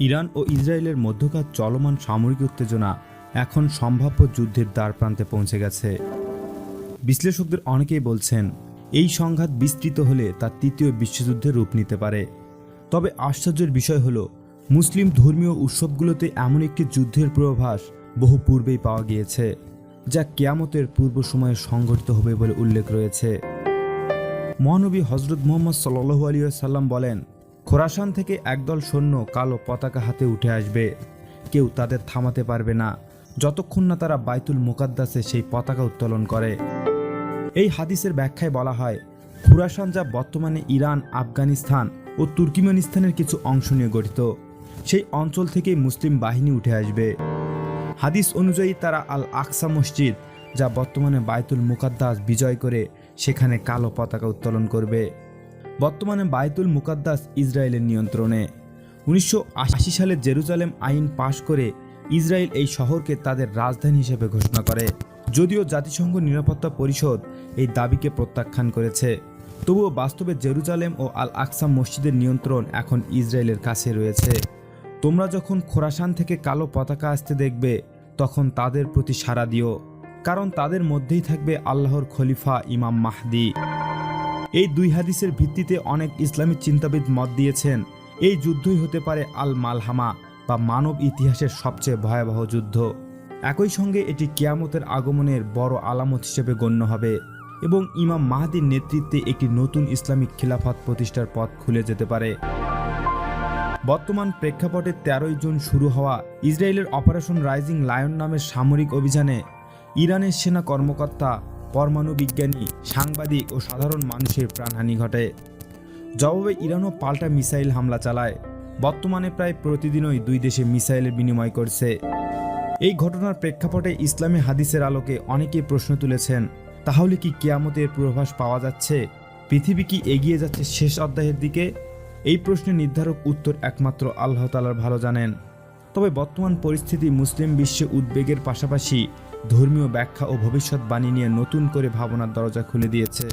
Iran ও ইসরায়েলের মধ্যকার চলমান সামরিক উত্তেজনা এখন সম্ভাব্য যুদ্ধের দ্বারপ্রান্তে পৌঁছে গেছে। বিশ্লেষকদের অনেকেই বলছেন, এই সংঘাত বিস্তৃত হলে তা তৃতীয় বিশ্বযুদ্ধের রূপ নিতে পারে। তবে আশ্চর্যের বিষয় হল, মুসলিম ধর্মীয় উৎসবগুলোতে এমন একটি যুদ্ধের পূর্বাভাস বহু পূর্বেই পাওয়া গিয়েছে, যা কিয়ামতের পূর্ব সময়ে সংঘটিত হবে বলে উল্লেখ রয়েছে। মহানবী হজরত মুহাম্মদ সাল্লাল্লাহু আলাইহি ওয়াসাল্লাম বলেন, খোরাসান থেকে একদল সৈন্য কালো পতাকা হাতে উঠে আসবে। কেউ তাদের থামাতে পারবে না যতক্ষণ না তারা বাইতুল মুকাদ্দাসে সেই পতাকা উত্তোলন করে। এই হাদিসের ব্যাখ্যায় বলা হয়, খোরাসান যা বর্তমানে ইরান, আফগানিস্তান ও তুর্কিমেনিস্তানের কিছু অংশ নিয়ে গঠিত, সেই অঞ্চল থেকেই মুসলিম বাহিনী উঠে আসবে। হাদিস অনুযায়ী তারা আল আকসা মসজিদ, যা বর্তমানে বাইতুল মুকাদ্দাস, বিজয় করে সেখানে কালো পতাকা উত্তোলন করবে। বর্তমানে বাইতুল মুকাদ্দাস ইসরায়েলের নিয়ন্ত্রণে। 1980 সালে জেরুজালেম আইন পাশ করে ইসরায়েল এই শহরকে তাদের রাজধানী হিসেবে ঘোষণা করে। যদিও জাতিসংঘ নিরাপত্তা পরিষদ এই দাবিকে প্রত্যাখ্যান করেছে, তবুও বাস্তবে জেরুজালেম ও আল আকসা মসজিদের নিয়ন্ত্রণ এখন ইসরায়েলের কাছে রয়েছে। তোমরা যখন খোরাসান থেকে কালো পতাকা আসতে দেখবে, তখন তাদের প্রতি সাড়া দিও, কারণ তাদের মধ্যেই থাকবে আল্লাহর খলিফা ইমাম মাহদি। এই দুই হাদিসের ভিত্তিতে অনেক ইসলামী চিন্তাবিদ মত দিয়েছেন, এই যুদ্ধই হতে পারে আল মালহামা বা মানব ইতিহাসের সবচেয়ে ভয়াবহ যুদ্ধ। একই সঙ্গে এটি কিয়ামতের আগমনের বড় আলামত হিসেবে গণ্য হবে এবং ইমাম মাহদির নেতৃত্বে একটি নতুন ইসলামিক খিলাফত প্রতিষ্ঠার পথ খুলে যেতে পারে। বর্তমান প্রেক্ষাপটে 13 জুন শুরু হওয়া ইসরায়েলের অপারেশন রাইজিং লায়ন নামের সামরিক অভিযানে ইরানের সেনা কর্মকর্তা, পরমাণু বিজ্ঞানী, সাংবাদিক ও সাধারণ মানুষের প্রাণহানি ঘটে। জবাবে ইরানও পাল্টা মিসাইল হামলা চালায়। বর্তমানে প্রায় প্রতিদিনই দুই দেশে মিসাইলের বিনিময় করছে। এই ঘটনার প্রেক্ষাপটে ইসলামী হাদিসের আলোকে অনেকেই প্রশ্ন তুলেছেন, তাহলে কি কিয়ামতের পূর্বাভাস পাওয়া যাচ্ছে? পৃথিবী কি এগিয়ে যাচ্ছে শেষ অধ্যায়ের দিকে? এই প্রশ্নের নির্ধারক উত্তর একমাত্র আল্লাহ তাআলা ভালো জানেন। তবে বর্তমান পরিস্থিতি মুসলিম বিশ্বে উদ্বেগের পাশাপাশি ধর্মীয় ব্যাখ্যা ও ভবিষ্যৎবাণী নিয়ে নতুন করে ভাবনার দরজা খুলে দিয়েছে।